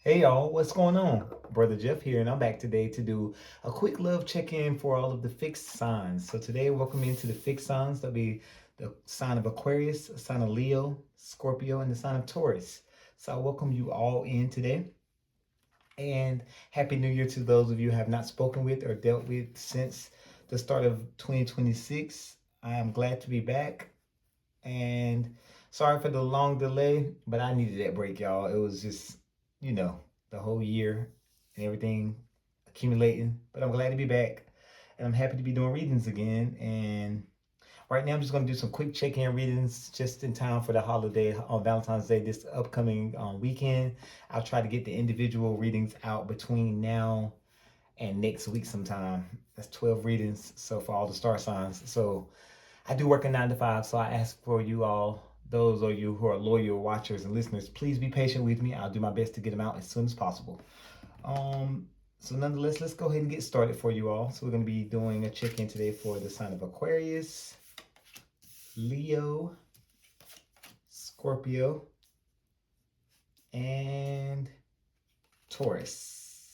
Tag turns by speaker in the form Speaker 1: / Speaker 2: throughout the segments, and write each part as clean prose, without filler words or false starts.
Speaker 1: Hey y'all, what's going on? Brother Jeff here, and I'm back today to do a quick love check-in for all of the fixed signs. So today, welcome into the fixed signs. That'll be the sign of Aquarius, the sign of Leo, Scorpio, and the sign of Taurus. So I welcome you all in today, and Happy New Year to those of you who have not spoken with or dealt with since the start of 2026. I am glad to be back, and sorry for the long delay, but I needed that break, y'all. It was just, you know, the whole year and everything accumulating. But I'm glad to be back. And I'm happy to be doing readings again. And right now, I'm just going to do some quick check in readings just in time for the holiday on Valentine's Day this upcoming weekend. I'll try to get the individual readings out between now and next week sometime. That's 12 readings. So for all the star signs. So I do work a 9 to 5, so I ask for you all, those of you who are loyal watchers and listeners, please be patient with me. I'll do my best to get them out as soon as possible. Um, so nonetheless, let's go ahead and get started for you all. So we're going to be doing a check-in today for the sign of Aquarius, Leo, Scorpio, and Taurus.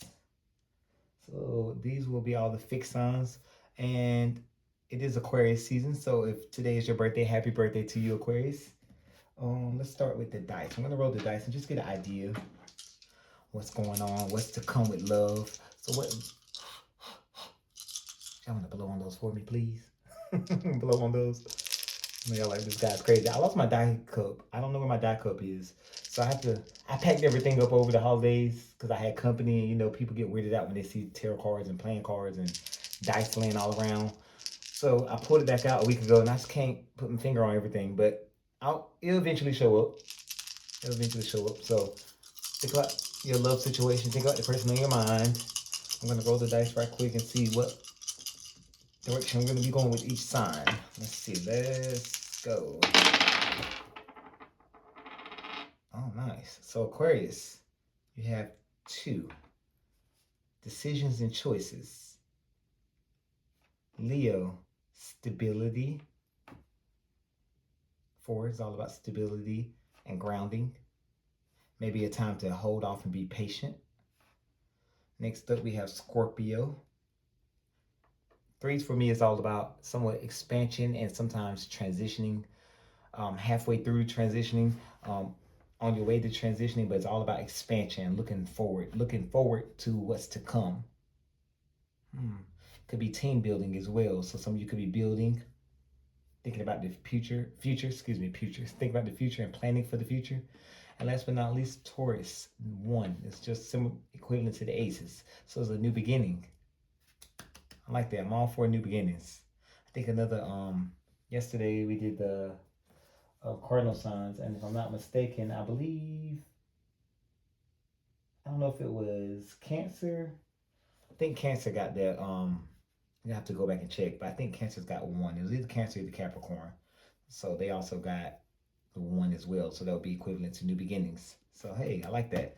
Speaker 1: So these will be all the fixed signs, and it is Aquarius season. So if today is your birthday, happy birthday to you, Aquarius. Let's start with the dice. I'm gonna roll the dice and just get an idea what's going on, what's to come with love. So what? Y'all wanna blow on those for me, please? Blow on those. Y'all like this guy's crazy. I lost my die cup. I don't know where my die cup is, so I have to. I packed everything up over the holidays because I had company. You know, people get weirded out when they see tarot cards and playing cards and dice laying all around. So I pulled it back out a week ago, and I just can't put my finger on everything. But it'll eventually show up. It'll eventually show up. So think about your love situation. Think about the person in your mind. I'm gonna roll the dice right quick and see what direction I'm gonna be going with each sign. Let's see. Let's go. Oh, nice. So Aquarius, you have two decisions and choices. Leo, stability. Four is all about stability and grounding. Maybe a time to hold off and be patient. Next up, we have Scorpio. Threes for me is all about somewhat expansion and sometimes transitioning, halfway through transitioning, on your way to transitioning, but it's all about expansion, looking forward to what's to come. Could be team building as well. So some of you could be building, thinking about the future, think about the future and planning for the future. And last but not least, Taurus, one. It's just similar, equivalent to the aces. So it's a new beginning. I like that. I'm all for new beginnings. I think another yesterday we did the cardinal signs, and if I'm not mistaken, I don't know if it was Cancer. I think Cancer got that. You have to go back and check, but I think Cancer's got one. It was either Cancer or the Capricorn, so they also got the one as well. So that'll be equivalent to new beginnings. So hey, I like that.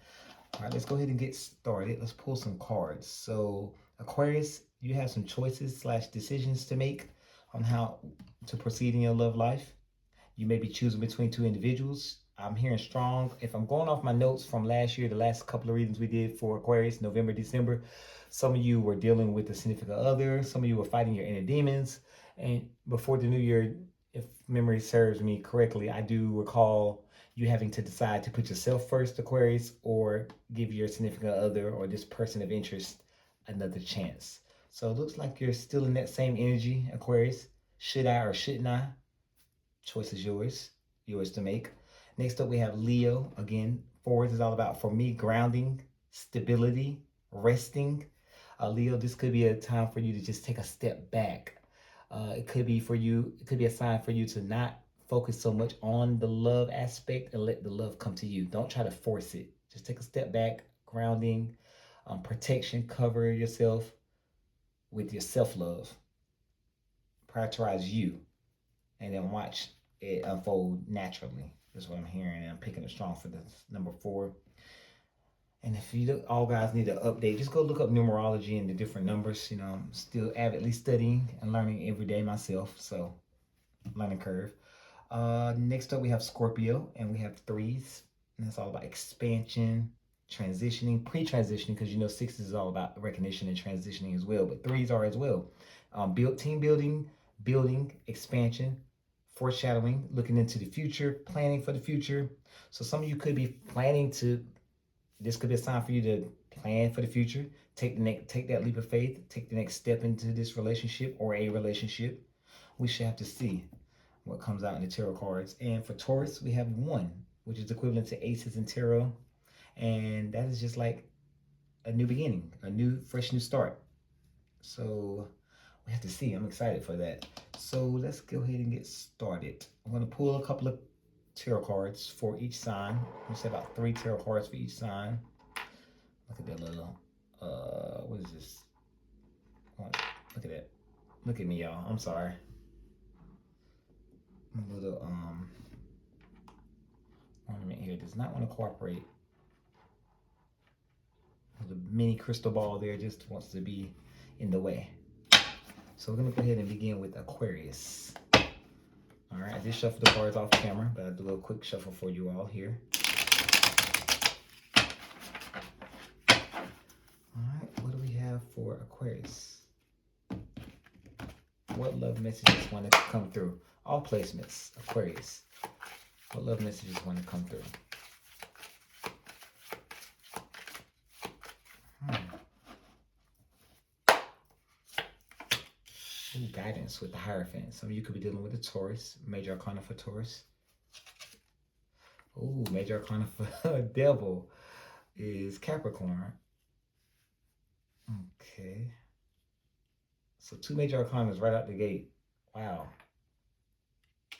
Speaker 1: All right, let's go ahead and get started. Let's pull some cards. So Aquarius, you have some choices slash decisions to make on how to proceed in your love life. You may be choosing between two individuals. I'm hearing strong. If I'm going off my notes from last year, the last couple of readings we did for Aquarius, November, December, some of you were dealing with a significant other. Some of you were fighting your inner demons. And before the new year, if memory serves me correctly, I do recall you having to decide to put yourself first, Aquarius, or give your significant other or this person of interest another chance. So it looks like you're still in that same energy, Aquarius. Should I or shouldn't I? Choice is yours to make. Next up, we have Leo. Again, forwards is all about, for me, grounding, stability, resting. Leo, this could be a time for you to just take a step back. It could be for you, it could be a sign for you to not focus so much on the love aspect and let the love come to you. Don't try to force it. Just take a step back, grounding, protection, cover yourself with your self love. Prioritize you and then watch it unfold naturally. That's what I'm hearing, and I'm picking it strong for the number four. And if you all guys need an update, just go look up numerology and the different numbers. You know, I'm still avidly studying and learning every day myself, so learning curve. Next up, we have Scorpio, and we have threes, and it's all about expansion, transitioning, pre-transitioning, because you know sixes is all about recognition and transitioning as well, but threes are as well. Team building, building, expansion, foreshadowing, looking into the future, planning for the future. So some of you could be planning to. This could be a sign for you to plan for the future. Take that leap of faith. Take the next step into this relationship or a relationship. We should have to see what comes out in the tarot cards. And for Taurus, we have one, which is equivalent to aces in tarot, and that is just like a new beginning, a new, fresh, new start. So we have to see. I'm excited for that. So let's go ahead and get started. I'm going to pull a couple of tarot cards for each sign. We say about 3 tarot cards for each sign. Look at that little, what is this? Oh, look at that. Look at me, y'all. I'm sorry. A little, ornament here does not want to cooperate. The mini crystal ball there just wants to be in the way. So we're going to go ahead and begin with Aquarius. All right, I just shuffled the cards off camera, but I'll do a little quick shuffle for you all here. All right, what do we have for Aquarius? What love messages want to come through? All placements, Aquarius. What love messages want to come through? Ooh, guidance with the Hierophant. Some of you could be dealing with a Taurus. Major Arcana for Taurus. Ooh, Major Arcana for Devil is Capricorn. Okay. So 2 Major Arcanas right out the gate. Wow.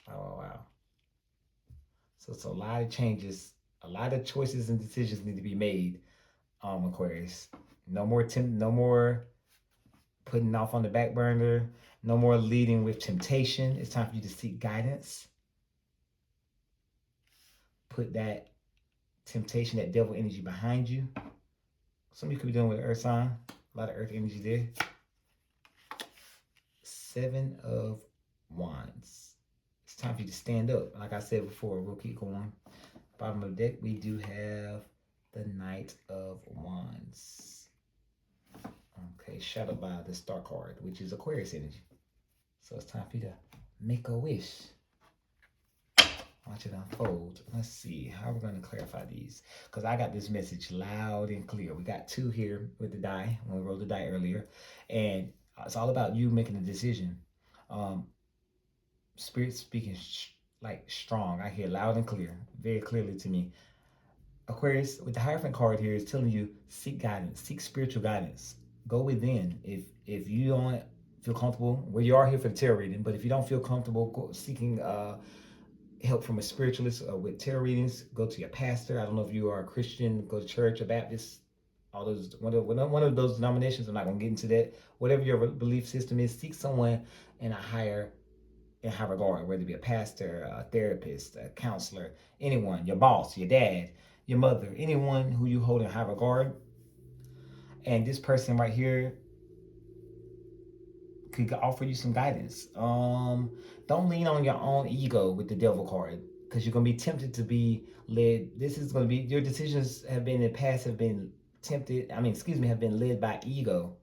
Speaker 1: Wow. So it's a lot of changes. A lot of choices and decisions need to be made, Aquarius. No more putting off on the back burner. No more leading with temptation. It's time for you to seek guidance. Put that temptation, that devil energy behind you. Some of you could be dealing with Earth sign. A lot of Earth energy there. 7 of Wands. It's time for you to stand up. Like I said before, we'll keep going. Bottom of the deck, we do have the Knight of Wands. Okay, shadowed by the Star card, which is Aquarius energy. So it's time for you to make a wish. Watch it unfold. Let's see how we're going to clarify these. Because I got this message loud and clear. We got 2 here with the die, when we rolled the die earlier. And it's all about you making a decision. Spirit speaking like strong. I hear loud and clear, very clearly to me. Aquarius, with the Hierophant card here, is telling you seek guidance, seek spiritual guidance. Go within. If you don't feel comfortable, well, you are here for the tarot reading, but if you don't feel comfortable seeking help from a spiritualist with tarot readings, go to your pastor. I don't know if you are a Christian, go to church, a Baptist, all those one of those denominations. I'm not going to get into that. Whatever your belief system is, seek someone in high regard, whether it be a pastor, a therapist, a counselor, anyone, your boss, your dad, your mother, anyone who you hold in high regard. And this person right here could offer you some guidance. Don't lean on your own ego with the Devil card, because you're going to be tempted to be led. This is going to be, your decisions have been in the past have been have been led by ego.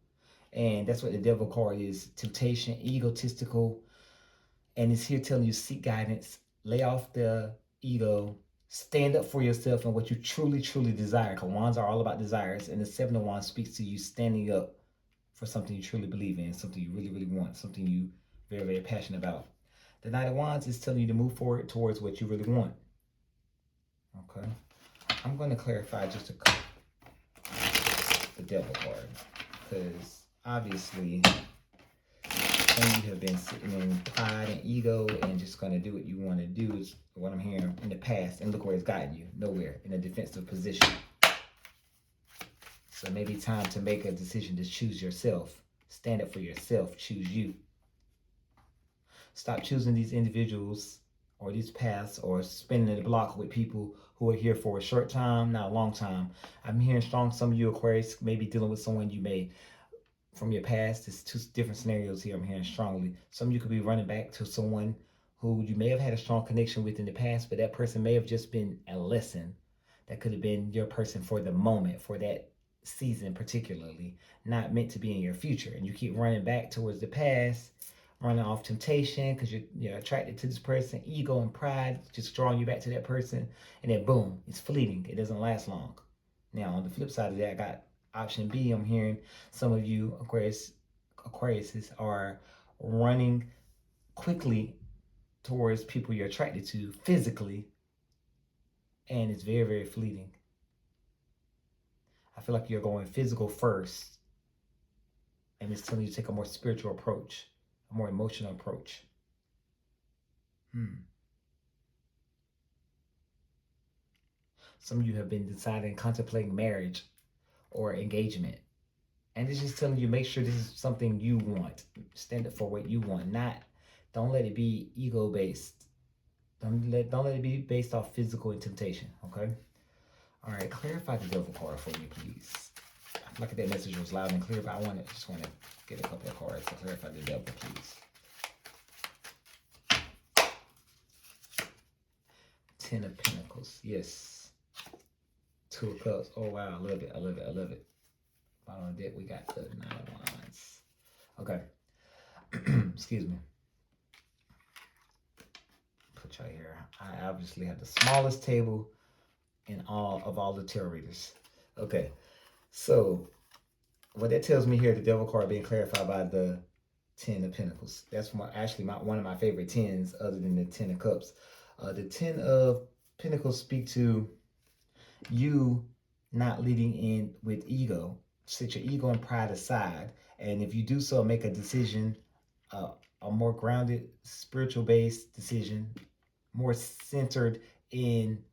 Speaker 1: And that's what the Devil card is: temptation, egotistical. And it's here telling you seek guidance, lay off the ego, stand up for yourself and what you truly, truly desire. Because Wands are all about desires. And the 7 of Wands speaks to you standing up for something you truly believe in, something you really, really want, something you very, very passionate about. The Knight of Wands is telling you to move forward towards what you really want. Okay. I'm going to clarify just the Devil card, because obviously when you have been sitting in pride and ego and just going to do what you want to do is what I'm hearing in the past, and look where it's gotten you. Nowhere. In a defensive position. So maybe time to make a decision to choose yourself. Stand up for yourself. Choose you. Stop choosing these individuals or these paths or spinning the block with people who are here for a short time, not a long time. I'm hearing strong. Some of you Aquarius may be dealing with someone you may from your past. There's 2 different scenarios here I'm hearing strongly. Some of you could be running back to someone who you may have had a strong connection with in the past, but that person may have just been a lesson That could have been your person for the moment, for that season particularly, not meant to be in your future. And you keep running back towards the past, running off temptation because you're attracted to this person, ego and pride just drawing you back to that person, and then boom, it's fleeting. It doesn't last long. Now on the flip side of that, I got option B. I'm hearing some of you Aquariuses are running quickly towards people you're attracted to physically, and it's very, very fleeting. I feel like you're going physical first, and it's telling you to take a more spiritual approach, a more emotional approach. Some of you have been deciding, contemplating marriage or engagement. And it's just telling you, make sure this is something you want. Stand up for what you want. Don't let it be ego based. Don't let it be based off physical and temptation. Okay. All right. Clarify the devil card for me, please. I feel like that message was loud and clear, but I just want to get a couple of cards to clarify the devil, please. 10 of Pentacles. Yes. 2 of Cups. Oh wow, I love it. I love it. I love it. Bottom of the deck, we got the 9 of Wands. Okay. Excuse me. Put y'all here. I obviously have the smallest table in all the tarot readers. Okay. So what that tells me here, the devil card being clarified by the 10 of Pentacles. That's one of my favorite 10s other than the 10 of Cups. The 10 of Pentacles speak to you not leading in with ego. Set your ego and pride aside. And if you do so, make a decision, a more grounded, spiritual-based decision, more centered in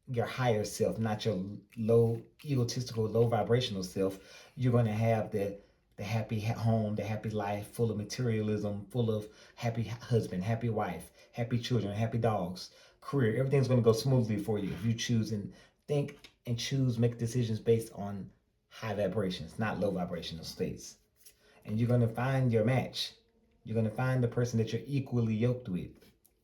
Speaker 1: your higher self, not your low, egotistical, low vibrational self. You're going to have the happy home, the happy life, full of materialism, full of happy husband, happy wife, happy children, happy dogs, career. Everything's going to go smoothly for you if you choose and think and choose, make decisions based on high vibrations, not low vibrational states. And you're going to find your match. You're going to find the person that you're equally yoked with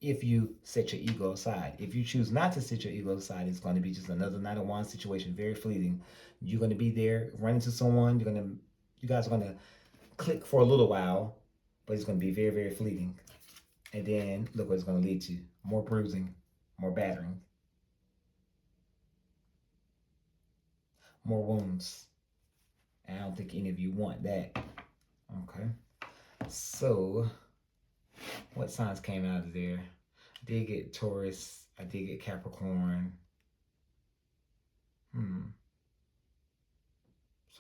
Speaker 1: if you set your ego aside. If you choose not to set your ego aside, it's going to be just another 9 of Wands situation, very fleeting. You're going to be there, run into someone. You guys are going to click for a little while, but it's going to be very, very fleeting. And then look what it's going to lead to. More bruising, more battering, more wounds. And I don't think any of you want that. Okay. So, what signs came out of there? I did get Taurus. I did get Capricorn. Some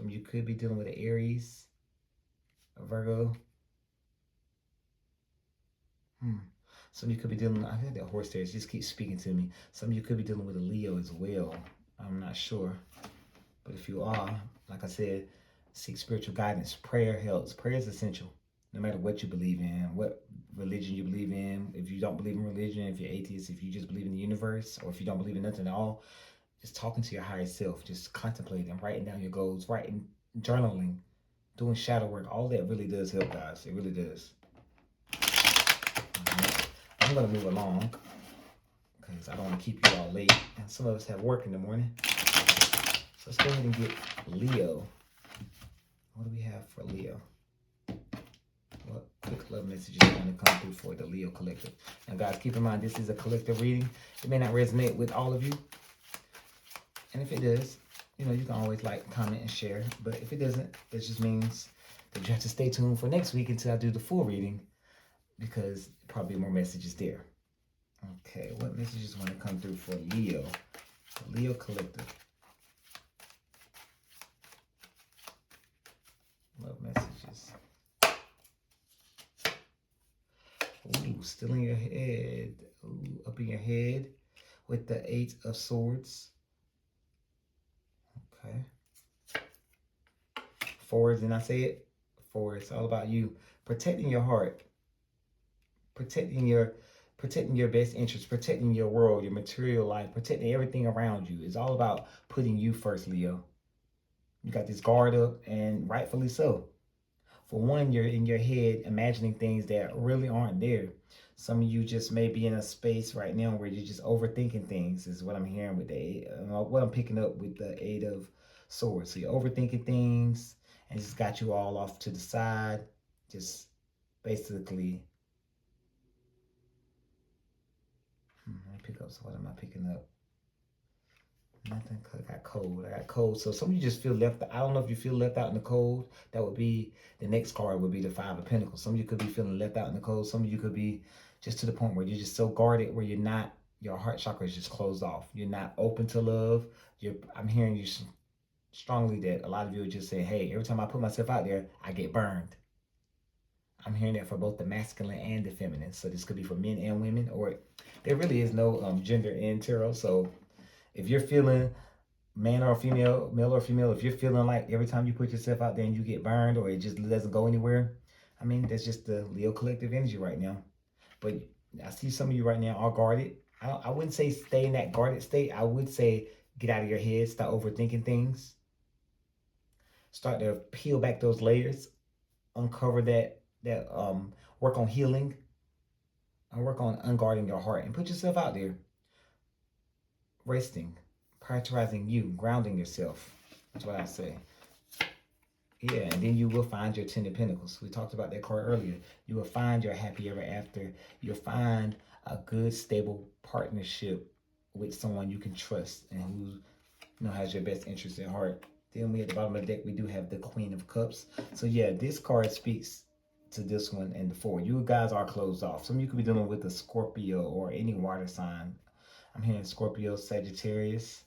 Speaker 1: of you could be dealing with an Aries, a Virgo. Some of you could be dealing, I had that horse there, it just keeps speaking to me. Some of you could be dealing with a Leo as well. I'm not sure. But if you are, like I said, seek spiritual guidance. Prayer helps. Prayer is essential. No matter what you believe in, what religion you believe in. If you don't believe in religion, if you're atheist, if you just believe in the universe, or if you don't believe in nothing at all, just talking to your higher self, just contemplating, writing down your goals, writing, journaling, doing shadow work. All that really does help, guys. It really does. I'm going to move along because I don't want to keep you all late. And some of us have work in the morning. So let's go ahead and get Leo. What do we have for Leo? What quick love messages are going to come through for the Leo collective? Now, guys, keep in mind, this is a collective reading. It may not resonate with all of you. And if it does, you can always like, comment, and share. But if it doesn't, that just means that you have to stay tuned for next week until I do the full reading, because probably more messages there. Okay, what messages want to come through for Leo? The Leo collective. Love messages. Ooh, still in your head. Ooh, up in your head with the 8 of Swords. Okay. Forwards, didn't I say it? Forwards, it's all about you. Protecting your heart. Protecting your best interests, protecting your world, your material life, protecting everything around you. It's all about putting you first, Leo. You got this guard up, and rightfully so. For one, you're in your head imagining things that really aren't there. Some of you just may be in a space right now where you're just overthinking things, is what I'm hearing with the eight, what I'm picking up with the Eight of Swords. So you're overthinking things and it's just got you all off to the side. Just basically, let me pick up. So what am I picking up? Nothing. I got cold. I got cold. So some of you just feel left. I don't know if you feel left out in the cold. That would be the next card. Would be the Five of Pentacles. Some of you could be feeling left out in the cold. Some of you could be just to the point where you're just so guarded, where you're not. Your heart chakra is just closed off. You're not open to love. I'm hearing you strongly that a lot of you are just saying, "Hey, every time I put myself out there, I get burned." I'm hearing that for both the masculine and the feminine. So this could be for men and women, or there really is no gender in tarot. So if you're feeling man or female, male or female, if you're feeling like every time you put yourself out there and you get burned or it just doesn't go anywhere, I mean, that's just the Leo collective energy right now. But I see some of you right now are guarded. I wouldn't say stay in that guarded state. I would say get out of your head, start overthinking things, start to peel back those layers, uncover that work on healing and work on unguarding your heart and put yourself out there, resting, prioritizing you, grounding yourself. That's what I say. Yeah, and then you will find your Ten of Pentacles. We talked about that card earlier. You will find your happy ever after. You'll find a good, stable partnership with someone you can trust and who has your best interest at heart. Then we at the bottom of the deck, we do have the Queen of Cups. So yeah, this card speaks to this one and the four. You guys are closed off. Some of you could be dealing with a Scorpio or any water sign. I'm hearing Scorpio, Sagittarius.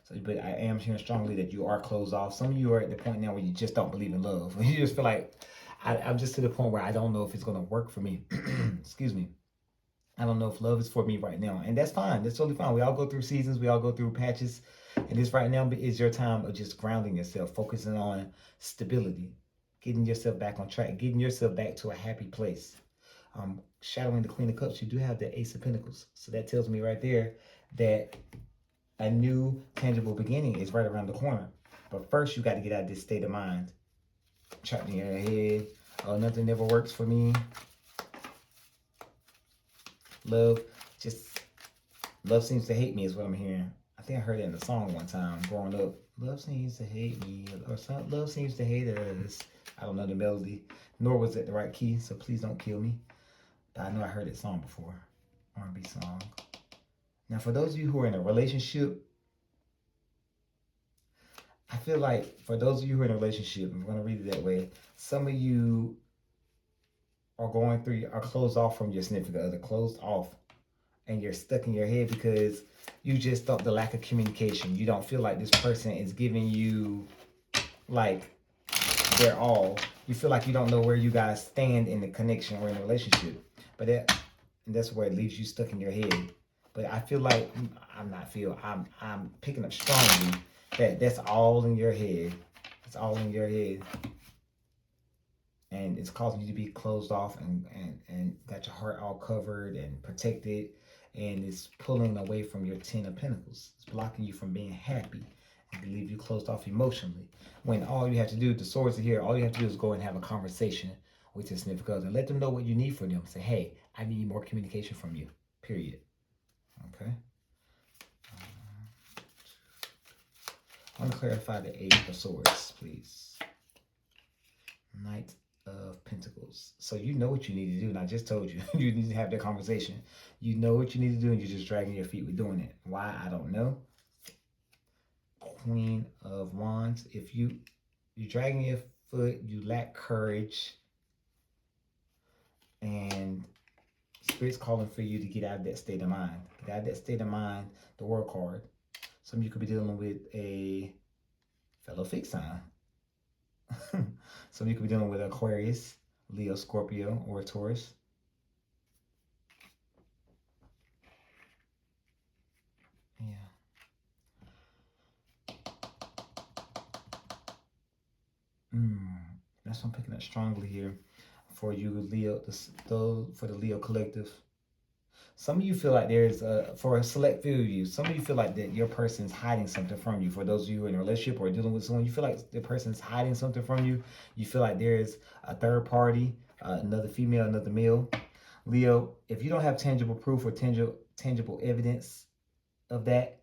Speaker 1: So, but I am hearing strongly that you are closed off. Some of you are at the point now where you just don't believe in love. You just feel like, I'm just to the point where I don't know if it's going to work for me. Excuse me. I don't know if love is for me right now. And that's fine. That's totally fine. We all go through seasons. We all go through patches. And this right now is your time of just grounding yourself, focusing on stability, getting yourself back on track, getting yourself back to a happy place. Shadowing the Queen of Cups, you do have the Ace of Pentacles. So that tells me right there that a new tangible beginning is right around the corner. But first, you got to get out of this state of mind. Trapped in your head. Oh, nothing never works for me. Love seems to hate me is what I'm hearing. I think I heard it in the song one time growing up. Love seems to hate me, or love seems to hate us. I don't know the melody, nor was it the right key, so please don't kill me. But I know I heard that song before, R&B song. Now, for those of you who are in a relationship, I feel like for those of you who are in a relationship, I'm going to read it that way. Some of you are closed off from your significant other, closed off, and you're stuck in your head because you just felt the lack of communication. You don't feel like this person is giving you like their all. You feel like you don't know where you guys stand in the connection or in the relationship. But that's where it leaves you stuck in your head. But I feel like I'm picking up strongly that that's all in your head. It's all in your head. And it's causing you to be closed off and got your heart all covered and protected. And it's pulling away from your Ten of Pentacles. It's blocking you from being happy and to leave you closed off emotionally. When all you have to do, the swords are here, all you have to do is go and have a conversation with your significant other and let them know what you need from them. Say, hey, I need more communication from you, period. Okay. I want to clarify the Eight of Swords, please. Knight of Pentacles. So you know what you need to do, and I just told you. You need to have that conversation. You know what you need to do, and you're just dragging your feet with doing it. Why? I don't know. Queen of Wands. If you're dragging your foot, you lack courage, and Spirit's calling for you to get out of that state of mind. Get out of that state of mind, the World card. Some of you could be dealing with a fellow fixed sign. Some of you could be dealing with Aquarius, Leo, Scorpio, or Taurus. Yeah. That's what I'm picking up strongly here for you, Leo. For the Leo collective. Some of you feel like there's for a select few of you, some of you feel like that your person's hiding something from you. For those of you who are in a relationship or dealing with someone, you feel like the person's hiding something from you. You feel like there's a third party another female, another male. Leo, if you don't have tangible proof or tangible evidence of that,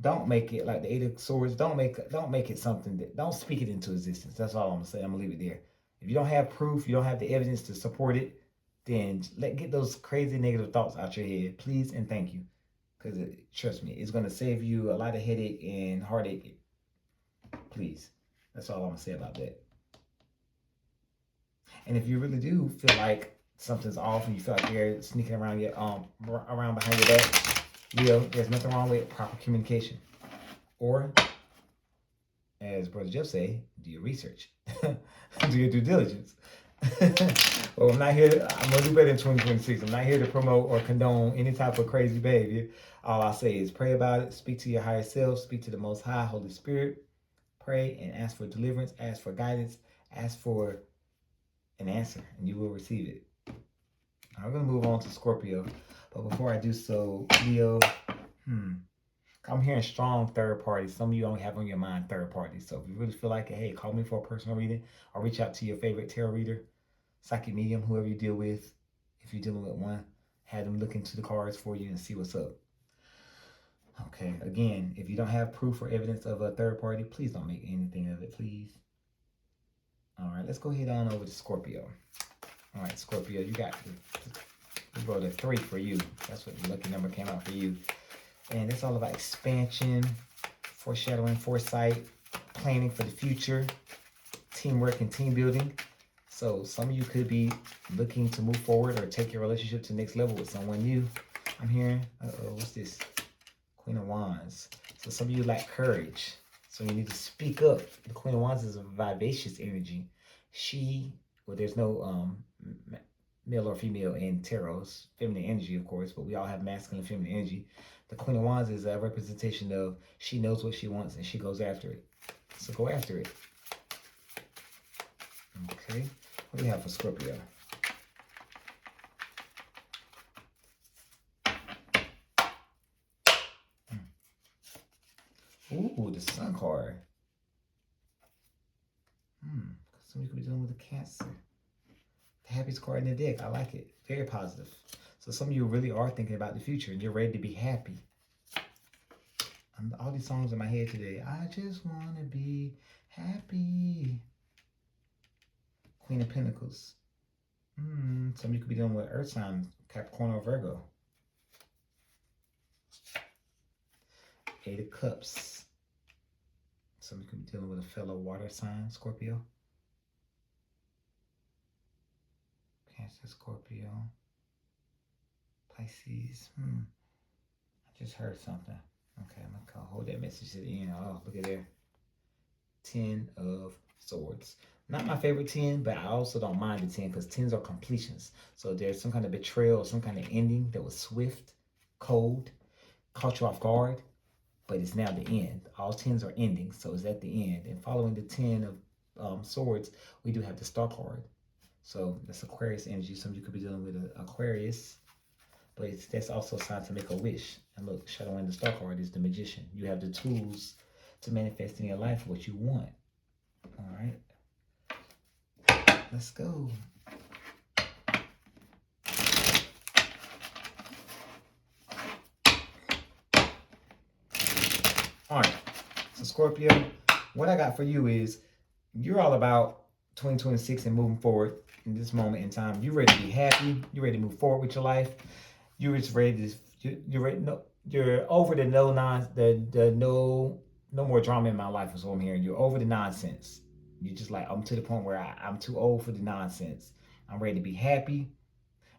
Speaker 1: don't make it like the Eight of Swords. Don't make it something that don't speak it into existence. That's all I'm gonna say. I'm gonna leave it there. If you don't have proof, you don't have the evidence to support it, then get those crazy negative thoughts out your head, please and thank you. Because trust me, it's gonna save you a lot of headache and heartache. Please, that's all I'm gonna say about that. And if you really do feel like something's off and you feel like they're sneaking around your around behind your back, Leo, there's nothing wrong with proper communication. Or, as Brother Jeff say, do your research, do your due diligence. Well, I'm not here. I'm gonna do better in 2026. I'm not here to promote or condone any type of crazy behavior. All I say is pray about it, speak to your higher self, speak to the Most High, Holy Spirit, pray and ask for deliverance, ask for guidance, ask for an answer, and you will receive it. I'm gonna move on to Scorpio, but before I do so, Leo, I'm hearing strong third party. Some of you don't have on your mind third party. So if you really feel like it, hey, call me for a personal reading or reach out to your favorite tarot reader, psychic medium, whoever you deal with. If you're dealing with one, have them look into the cards for you and see what's up. Okay, again, if you don't have proof or evidence of a third party, please don't make anything of it, please. All right, let's go ahead on over to Scorpio. All right, Scorpio, you got we wrote a 3 for you. That's what the lucky number came out for you. And it's all about expansion, foreshadowing, foresight, planning for the future, teamwork, and team building. So some of you could be looking to move forward or take your relationship to the next level with someone new. I'm hearing, what's this? Queen of Wands. So some of you lack courage. So you need to speak up. The Queen of Wands is a vivacious energy. There's no male or female in tarot's feminine energy, of course, but we all have masculine and feminine energy. The Queen of Wands is a representation of she knows what she wants and she goes after it. So go after it. Okay. What do we have for Scorpio? Ooh, the Sun card. Some of you could be dealing with a Cancer. The happiest card in the deck. I like it. Very positive. So some of you really are thinking about the future and you're ready to be happy. All these songs in my head today. I just want to be happy. Queen of Pentacles. Some of you could be dealing with Earth sign, Capricorn or Virgo. Eight of Cups. Some of you could be dealing with a fellow water sign, Scorpio. Cancer, Scorpio. Pisces. I just heard something. Okay, I'm gonna hold that message to the end. Oh, look at there. 10 of Swords. Not my favorite 10, but I also don't mind the 10 because 10s are completions. So there's some kind of betrayal or some kind of ending that was swift, cold, caught you off guard, but it's now the end. All 10s are endings, so it's at the end. And following the 10 of Swords, we do have the Star card. So that's Aquarius energy. Some of you could be dealing with an Aquarius, but that's also a sign to make a wish. And look, shadowing the Star card is the Magician. You have the tools to manifest in your life what you want. All right. Let's go. All right. So Scorpio, what I got for you is you're all about 2026 and moving forward in this moment in time. You're ready to be happy. You're ready to move forward with your life. You're just ready to you're over the no more drama in my life is what I'm hearing. You're over the nonsense. You're just like, I'm to the point where I'm too old for the nonsense. I'm ready to be happy.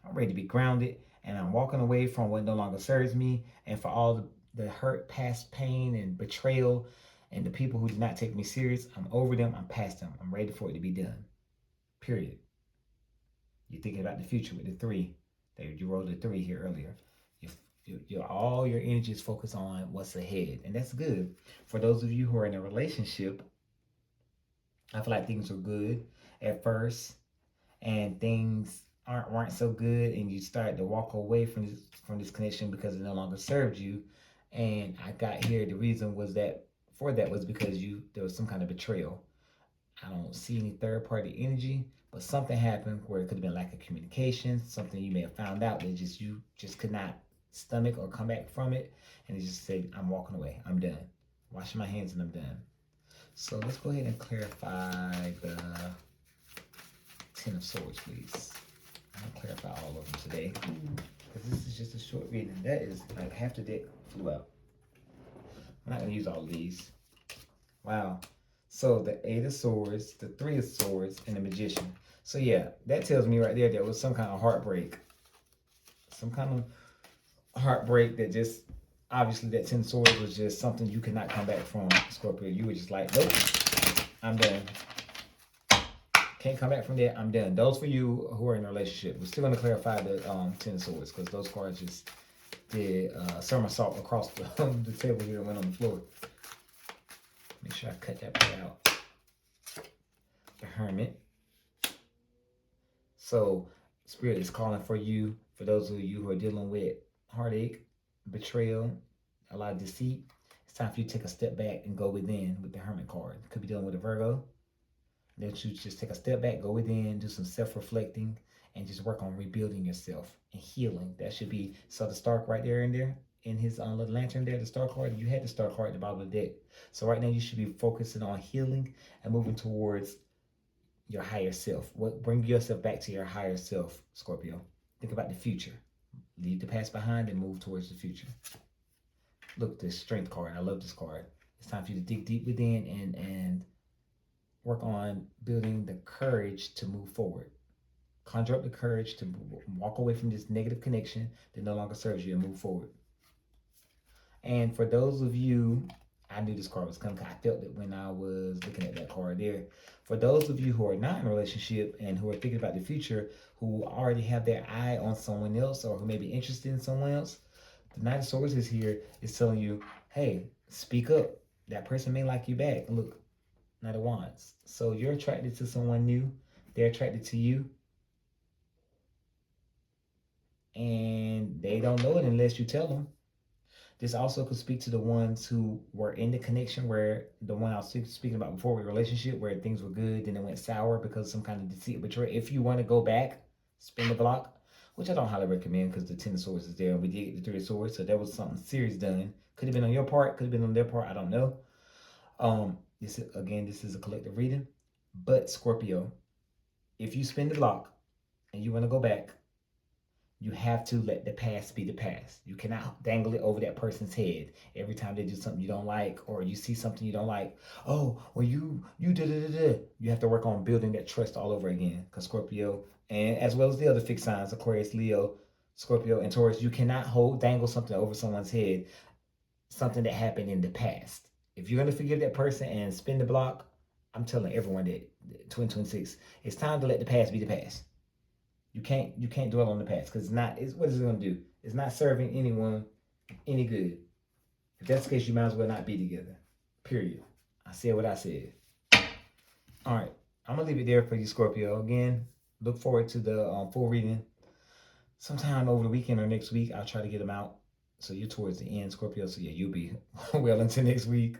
Speaker 1: I'm ready to be grounded. And I'm walking away from what no longer serves me. And for all the hurt, past pain, and betrayal, and the people who did not take me serious, I'm over them. I'm past them. I'm ready for it to be done. Period. You're thinking about the future with the 3. You rolled a 3 here earlier. All your energy is focused on what's ahead. And that's good. For those of you who are in a relationship, I feel like things were good at first, and things weren't so good, and you start to walk away from this connection because it no longer served you. And I got here. The reason was that was because there was some kind of betrayal. I don't see any third party energy, But something happened where it could have been lack of communication, something you may have found out that you just could not stomach or come back from it, and you just said, I'm walking away, I'm done. Washing my hands and I'm done. So let's go ahead and clarify the Ten of Swords, please. I'll clarify all of them today, because this is just a short reading. That is like half the deck flew out. I'm not going to use all of these. Wow. So the Eight of Swords, the Three of Swords, and the Magician. So yeah, that tells me right there was some kind of heartbreak. Some kind of heartbreak that just, obviously that Ten of Swords was just something you could not come back from, Scorpio. You were just like, nope, I'm done. Can't come back from that, I'm done. Those for you who are in a relationship. We're still going to clarify the Ten of Swords, because those cards just did somersault across the, the table here and went on the floor. Make sure I cut that part out. The Hermit. So, Spirit is calling for you, for those of you who are dealing with heartache, betrayal, a lot of deceit. It's time for you to take a step back and go within with the Hermit card. Could be dealing with a Virgo. Then you just take a step back, go within, do some self-reflecting, and just work on rebuilding yourself and healing. That should be, so the star right there in there, in his little lantern there, the star card, you had the star card at the bottom of the deck. So right now you should be focusing on healing and moving towards your higher self. Bring yourself back to your higher self, Scorpio. Think about the future. Leave the past behind and move towards the future. Look, this Strength card. I love this card. It's time for you to dig deep within and work on building the courage to move forward. Conjure up the courage to walk away from this negative connection that no longer serves you and move forward. And for those of you, I knew this card was coming. I felt it when I was looking at that card there. For those of you who are not in a relationship and who are thinking about the future, who already have their eye on someone else or who may be interested in someone else, the Knight of Swords is here, is telling you, hey, speak up. That person may like you back. Look, Knight of Wands. So you're attracted to someone new. They're attracted to you. And they don't know it unless you tell them. This also could speak to the ones who were in the connection where the one I was speaking about before with relationship, where things were good, then it went sour because of some kind of deceit or betrayal. If you want to go back, spin the block, which I don't highly recommend because the Ten of Swords is there and we did get the Three of Swords, so there was something serious done. Could have been on your part, could have been on their part, I don't know. This is a collective reading. But Scorpio, if you spin the block and you want to go back, you have to let the past be the past. You cannot dangle it over that person's head every time they do something you don't like or you see something you don't like. Oh, well, you da-da-da-da. You have to work on building that trust all over again. Because Scorpio, and as well as the other fixed signs, Aquarius, Leo, Scorpio, and Taurus, you cannot dangle something over someone's head, something that happened in the past. If you're going to forgive that person and spin the block, I'm telling everyone that 2026, it's time to let the past be the past. You can't dwell on the past because what is it going to do? It's not serving anyone any good. If that's the case, you might as well not be together. Period. I said what I said. All right. I'm going to leave it there for you, Scorpio. Again, look forward to the full reading sometime over the weekend or next week. I'll try to get them out. So you're towards the end, Scorpio. So yeah, you'll be well into next week.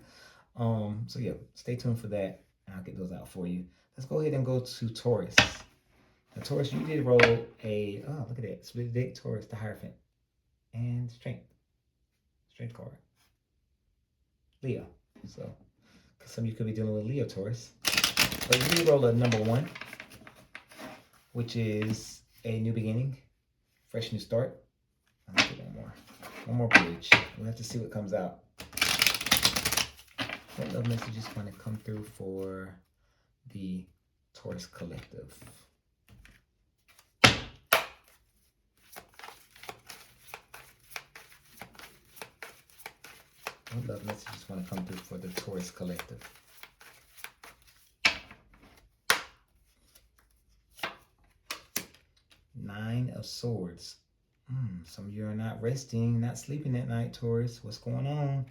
Speaker 1: So yeah, stay tuned for that. And I'll get those out for you. Let's go ahead and go to Taurus. Now, Taurus, you did roll look at that. Split deck, Taurus, the Hierophant, and Strength card. Leo. So, some of you could be dealing with Leo, Taurus. But you did roll a number 1, which is a new beginning, fresh new start. I'm going to get one more bridge. We'll have to see what comes out. What love messages want to come through for the Taurus Collective? What love messages want to come through for the Taurus Collective? Nine of Swords. Some of you are not resting, not sleeping at night, Taurus. What's going on?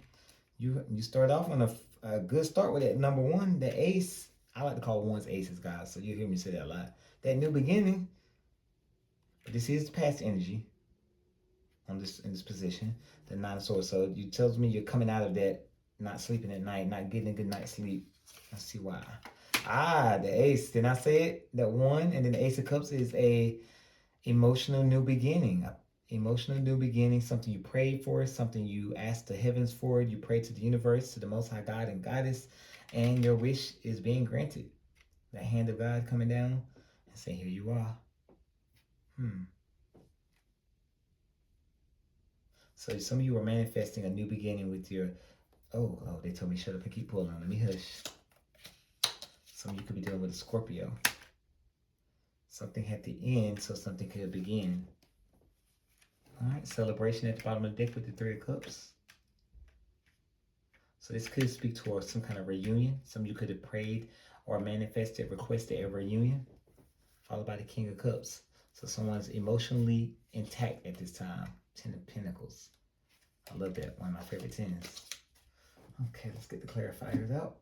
Speaker 1: You start off on a good start with that number 1, the Ace. I like to call ones aces, guys, so you'll hear me say that a lot. That new beginning. But this is past energy in this position. The Nine of Swords. So you tells me you're coming out of that, not sleeping at night, not getting a good night's sleep. Let's see why. Ah, the ace. Didn't I say it? That one, and then the ace of cups is a emotional new beginning. Emotional new beginning, something you prayed for, something you asked the heavens for, you prayed to the universe, to the Most High God and Goddess, and your wish is being granted. The hand of God coming down and saying, here you are. So some of you are manifesting a new beginning with your, oh, they told me shut up and keep pulling. Let me hush. Some of you could be dealing with a Scorpio. Something had to end so something could begin. All right, celebration at the bottom of the deck with the Three of Cups. So this could speak towards some kind of reunion. Some of you could have prayed or manifested, requested a reunion, followed by the King of Cups. So someone's emotionally intact at this time. Ten of Pentacles. I love that. One of my favorite tens. Okay, let's get the clarifiers out.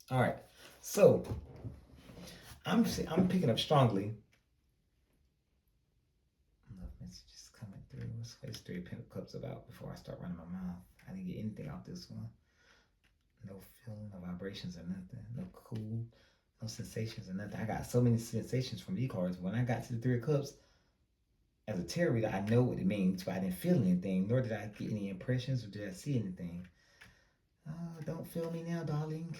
Speaker 1: All right, so I'm picking up strongly. Love messages coming through. Let's get this Three of Cups about before I start running my mouth. I didn't get anything out this one. No feeling, no vibrations or nothing. No cool, no sensations or nothing. I got so many sensations from these cards. When I got to the Three of Cups, as a tarot reader, I know what it means, but I didn't feel anything, nor did I get any impressions or did I see anything. Oh, don't feel me now, darling.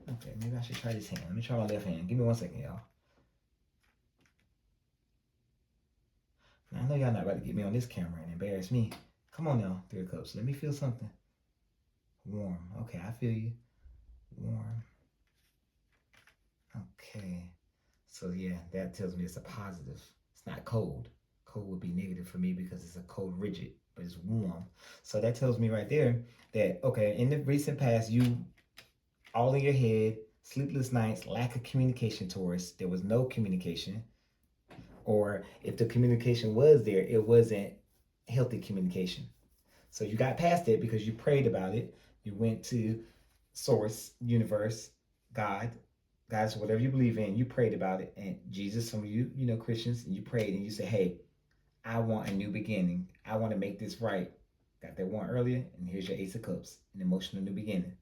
Speaker 1: Okay, maybe I should try this hand. Let me try my left hand. Give me 1 second, y'all. Now, I know y'all not about to get me on this camera and embarrass me. Come on now, Three of Cups. Let me feel something. Warm. Okay, I feel you. Warm. Okay. So yeah, that tells me it's a positive. It's not cold. Cold would be negative for me because it's a cold rigid, but it's warm. So that tells me right there that, okay, in the recent past, you all in your head, sleepless nights, lack of communication, Taurus. There was no communication. Or if the communication was there, it wasn't healthy communication. So you got past it because you prayed about it. You went to source, universe, God, guys, whatever you believe in, you prayed about it. And Jesus, some of you, Christians, and you prayed and you said, hey, I want a new beginning. I want to make this right. Got that one earlier, and here's your Ace of Cups, an emotional new beginning.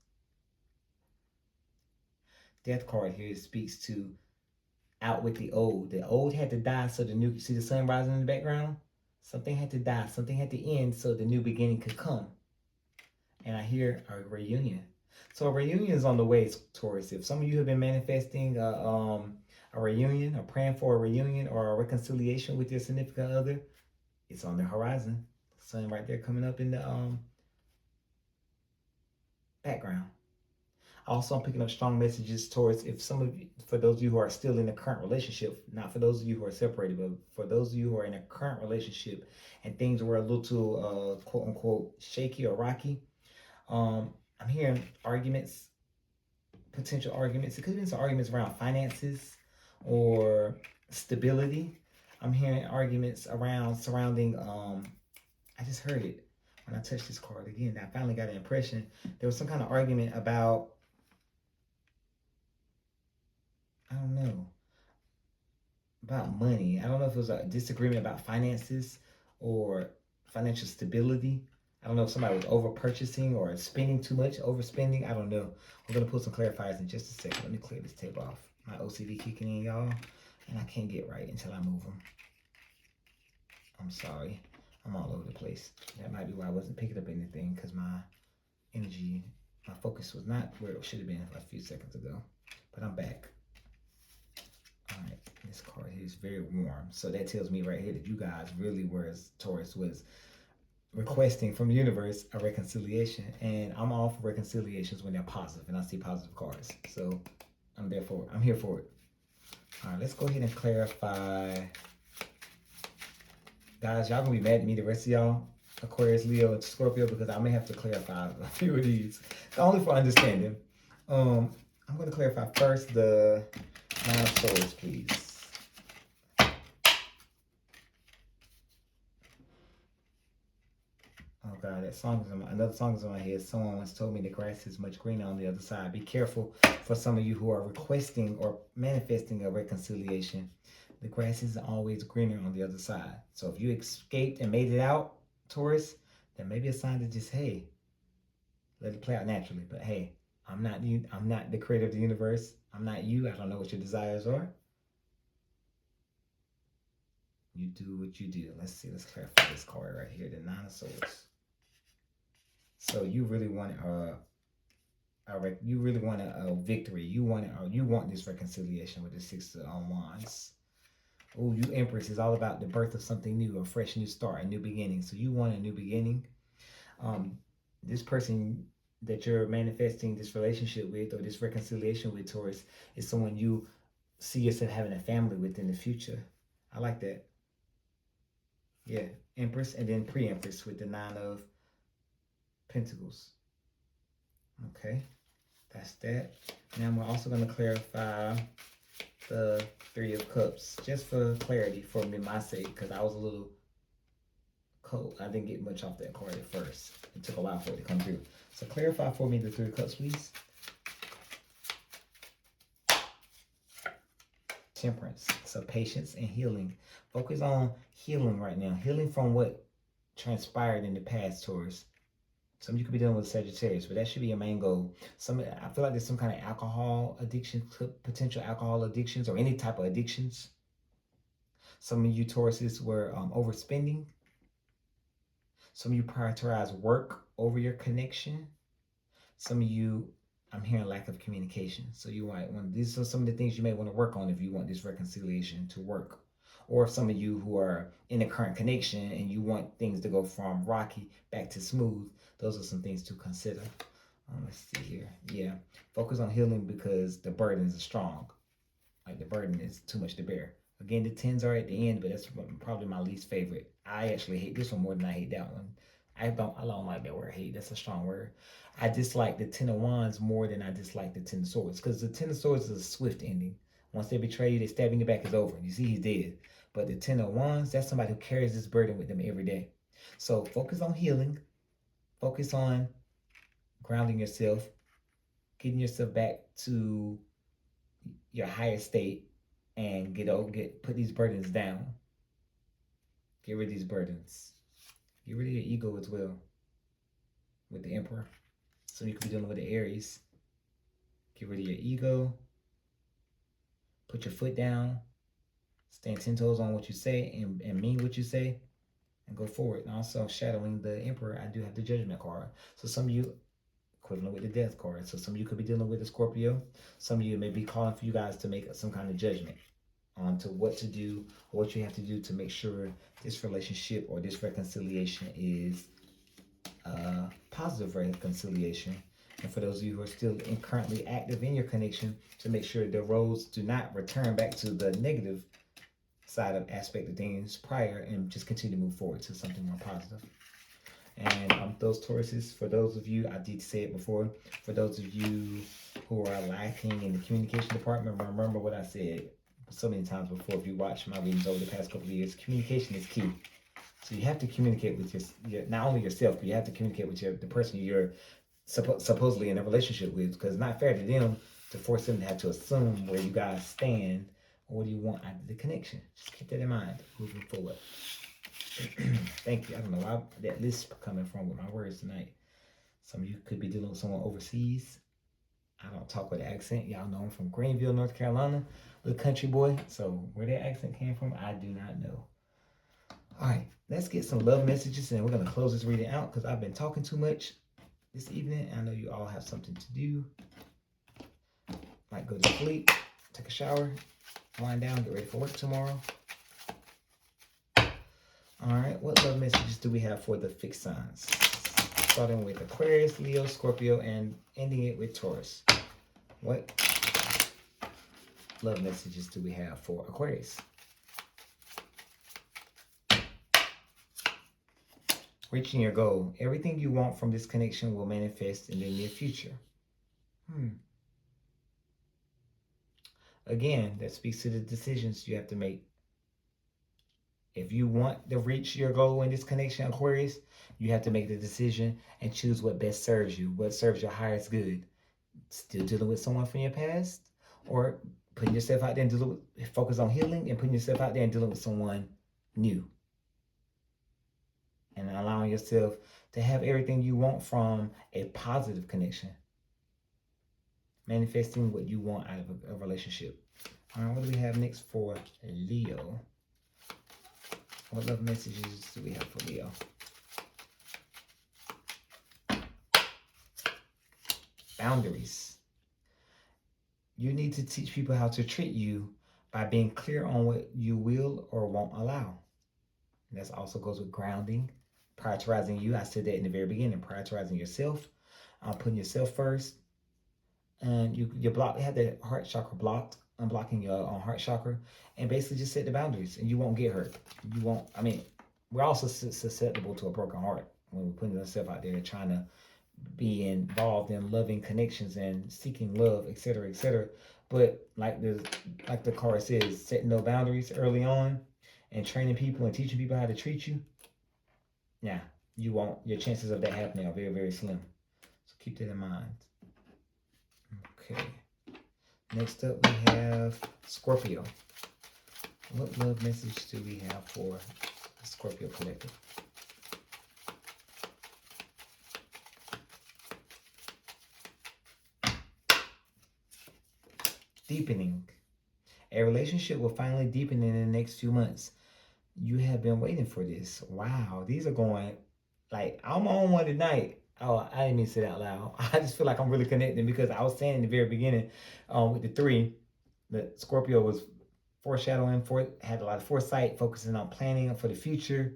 Speaker 1: Death card here speaks to out with the old. The old had to die so the new, see the sun rising in the background? Something had to die. Something had to end so the new beginning could come. And I hear a reunion. So a reunion is on the way, Taurus. If some of you have been manifesting a reunion or praying for a reunion or a reconciliation with your significant other, it's on the horizon. Sun right there coming up in the background. Also, I'm picking up strong messages towards if some of you, for those of you who are still in a current relationship, not for those of you who are separated, but for those of you who are in a current relationship and things were a little quote unquote shaky or rocky. I'm hearing arguments, potential arguments. It could have been some arguments around finances or stability. I'm hearing arguments around surrounding. I just heard it when I touched this card again. I finally got an impression there was some kind of argument about. I don't know. About money. I don't know if it was a disagreement about finances or financial stability. I don't know if somebody was over purchasing or spending too much, overspending. I don't know. We're going to put some clarifiers in just a second. Let me clear this table off. My OCD kicking in, y'all. And I can't get right until I move them. I'm sorry. I'm all over the place. That might be why I wasn't picking up anything because my energy, my focus was not where it should have been a few seconds ago. But I'm back. All right, this card here is very warm. So that tells me right here that you guys really were, as Taurus was requesting from the universe a reconciliation. And I'm all for reconciliations when they're positive and I see positive cards. So I'm there for it. I'm here for it. All right, let's go ahead and clarify. Guys, y'all gonna be mad at me, the rest of y'all, Aquarius, Leo, and Scorpio, because I may have to clarify a few of these. Only for understanding. I'm gonna clarify first the Nine of Swords, please. Oh God, that song is another song is in my head. Someone once told me the grass is much greener on the other side. Be careful for some of you who are requesting or manifesting a reconciliation. The grass isn't always greener on the other side. So if you escaped and made it out, Taurus, then maybe a sign to just, hey, let it play out naturally. But hey, I'm not you. I'm not the creator of the universe. I'm not you. I don't know what your desires are. You do what you do. Let's see. Let's clarify this card right here. The Nine of Swords. So you really want you really want a victory. You want this reconciliation with the Six of Wands. Oh, you Empress is all about the birth of something new, a fresh new start, a new beginning. So you want a new beginning. This person that you're manifesting this relationship with or this reconciliation with, Taurus, is someone you see yourself having a family with in the future. I like that. Yeah, Empress and then pre-Empress with the Nine of Pentacles. Okay, that's that. Now we're also going to clarify the Three of Cups, just for clarity for me, my sake, because I was a little cold. I didn't get much off that card at first. It took a while for it to come through. So clarify for me the Three of Cups, please. Temperance. So patience and healing. Focus on healing right now. Healing from what transpired in the past, Taurus. Some of you could be dealing with Sagittarius, but that should be your main goal. I feel like there's some kind of alcohol addiction, potential alcohol addictions, or any type of addictions. Some of you Tauruses were overspending. Some of you prioritize work over your connection. Some of you, I'm hearing lack of communication. So you might want, these are some of the things you may want to work on if you want this reconciliation to work. Or some of you who are in a current connection and you want things to go from rocky back to smooth, those are some things to consider. Let's see here. Yeah, focus on healing because the burdens are strong. Like the burden is too much to bear. Again, the tens are at the end, but that's probably my least favorite. I actually hate this one more than I hate that one. I don't like that word hate. That's a strong word. I dislike the Ten of Wands more than I dislike the Ten of Swords because the Ten of Swords is a swift ending. Once they betray you, they stab you in the back, it's over. You see, he's dead. But the Ten of Wands, that's somebody who carries this burden with them every day. So focus on healing. Focus on grounding yourself, getting yourself back to your higher state, and put these burdens down. Get rid of these burdens. Get rid of your ego as well with the Emperor. So you could be dealing with the Aries. Get rid of your ego. Put your foot down. Stand 10 toes on what you say and mean what you say. And go forward. And also shadowing the Emperor, I do have the Judgment card. So some of you, equivalent with the Death card. So some of you could be dealing with a Scorpio. Some of you may be calling for you guys to make some kind of judgment on to what to do or what you have to do to make sure this relationship or this reconciliation is a positive reconciliation. And for those of you who are still currently active in your connection, to make sure the roads do not return back to the negative side of aspect of things prior and just continue to move forward to something more positive. And those Tauruses, for those of you, I did say it before, for those of you who are lacking in the communication department, remember what I said so many times before. If you watch my readings over the past couple of years, communication is key. So you have to communicate with your not only yourself, but you have to communicate with the person you're supposedly in a relationship with, because it's not fair to them to force them to have to assume where you guys stand or what do you want out of the connection. Just keep that in mind moving forward. Thank you. I don't know why that lisp coming from with my words tonight. Some of you could be dealing with someone overseas. I don't talk with an accent. Y'all know I'm from Greenville, North Carolina, little country boy. So where that accent came from, I do not know. All right, let's get some love messages and we're going to close this reading out because I've been talking too much this evening. I know you all have something to do. Might go to sleep, take a shower, wind down, get ready for work tomorrow. All right, what love messages do we have for the fixed signs? Starting with Aquarius, Leo, Scorpio, and ending it with Taurus. What love messages do we have for Aquarius? Reaching your goal. Everything you want from this connection will manifest in the near future. Again, that speaks to the decisions you have to make. If you want to reach your goal in this connection, Aquarius, you have to make the decision and choose what best serves you, what serves your highest good. Still dealing with someone from your past, or putting yourself out there and focus on healing and putting yourself out there and dealing with someone new. And allowing yourself to have everything you want from a positive connection. manifesting what you want out of a relationship. All right, what do we have next for Leo? What love messages do we have for Leo? Boundaries. You need to teach people how to treat you by being clear on what you will or won't allow. And that also goes with grounding, prioritizing you. I said that in the very beginning, prioritizing yourself, putting yourself first. And you have the heart chakra blocked, unblocking your heart chakra, and basically just set the boundaries, and you won't get hurt. You won't. I mean, we're also susceptible to a broken heart when we're putting ourselves out there trying to be involved in loving connections and seeking love, etc., etc. But like the card says, setting no boundaries early on and training people and teaching people how to treat you. Yeah, you won't. Your chances of that happening are very, very slim. So keep that in mind. Okay. Next up, we have Scorpio. What love message do we have for the Scorpio collective? Deepening. A relationship will finally deepen in the next few months. You have been waiting for this. Wow, these are going, like, I'm on one tonight. Oh, I didn't mean to say that out loud. I just feel like I'm really connecting because I was saying in the very beginning with the 3 that Scorpio was foreshadowing, had a lot of foresight, focusing on planning for the future,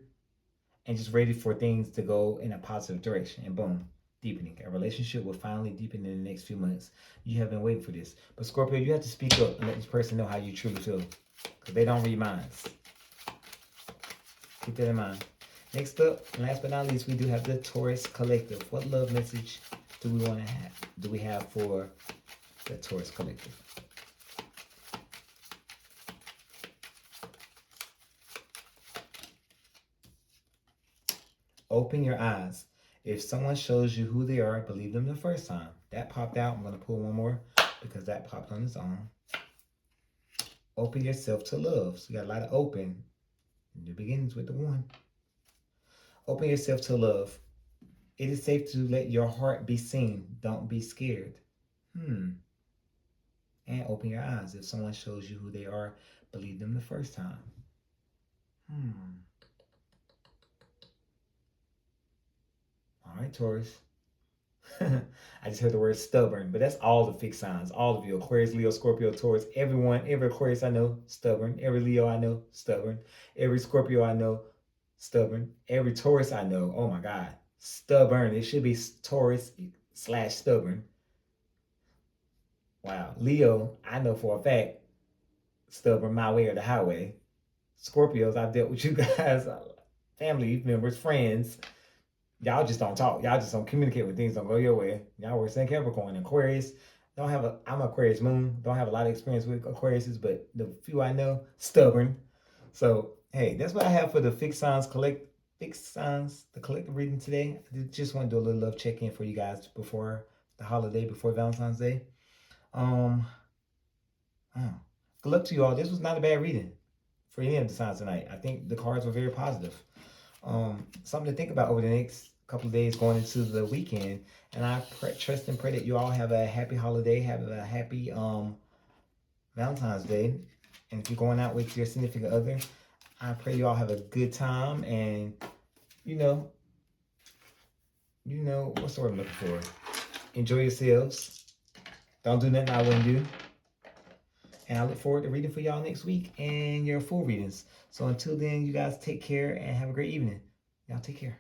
Speaker 1: and just ready for things to go in a positive direction. And boom, deepening. A relationship will finally deepen in the next few months. You have been waiting for this. But Scorpio, you have to speak up and let this person know how you truly feel, because they don't read minds. Keep that in mind. Next up, and last but not least, we do have the Taurus collective. What love message do we have for the Taurus collective? Open your eyes. If someone shows you who they are, believe them the first time. That popped out. I'm going to pull one more because that popped on its own. Open yourself to love. So you got a lot of open. It begins with the 1. Open yourself to love. It is safe to let your heart be seen. Don't be scared. And open your eyes. If someone shows you who they are, believe them the first time. All right, Taurus. I just heard the word stubborn, but that's all the fixed signs. All of you, Aquarius, Leo, Scorpio, Taurus, everyone, every Aquarius I know, stubborn. Every Leo I know, stubborn. Every Scorpio I know, stubborn. Every Taurus I know, oh my God, stubborn. It should be Taurus/stubborn. Wow. Leo, I know for a fact, stubborn, my way or the highway. Scorpios, I've dealt with you guys, family members, friends. Y'all just don't talk. Y'all just don't communicate when things don't go your way. Y'all worse than Capricorn. Aquarius, I'm Aquarius moon. Don't have a lot of experience with Aquariuses, but the few I know, stubborn. So, hey, that's what I have for the the collective reading today. I just want to do a little love check-in for you guys before the holiday, before Valentine's Day. Good luck to you all. This was not a bad reading for any of the signs tonight. I think the cards were very positive. Something to think about over the next couple of days going into the weekend. And I trust and pray that you all have a happy holiday, have a happy Valentine's Day. And if you're going out with your significant other, I pray you all have a good time. And you know what's the word I'm looking for? Enjoy yourselves. Don't do nothing I wouldn't do. And I look forward to reading for y'all next week and your full readings. So until then, you guys take care and have a great evening. Y'all take care.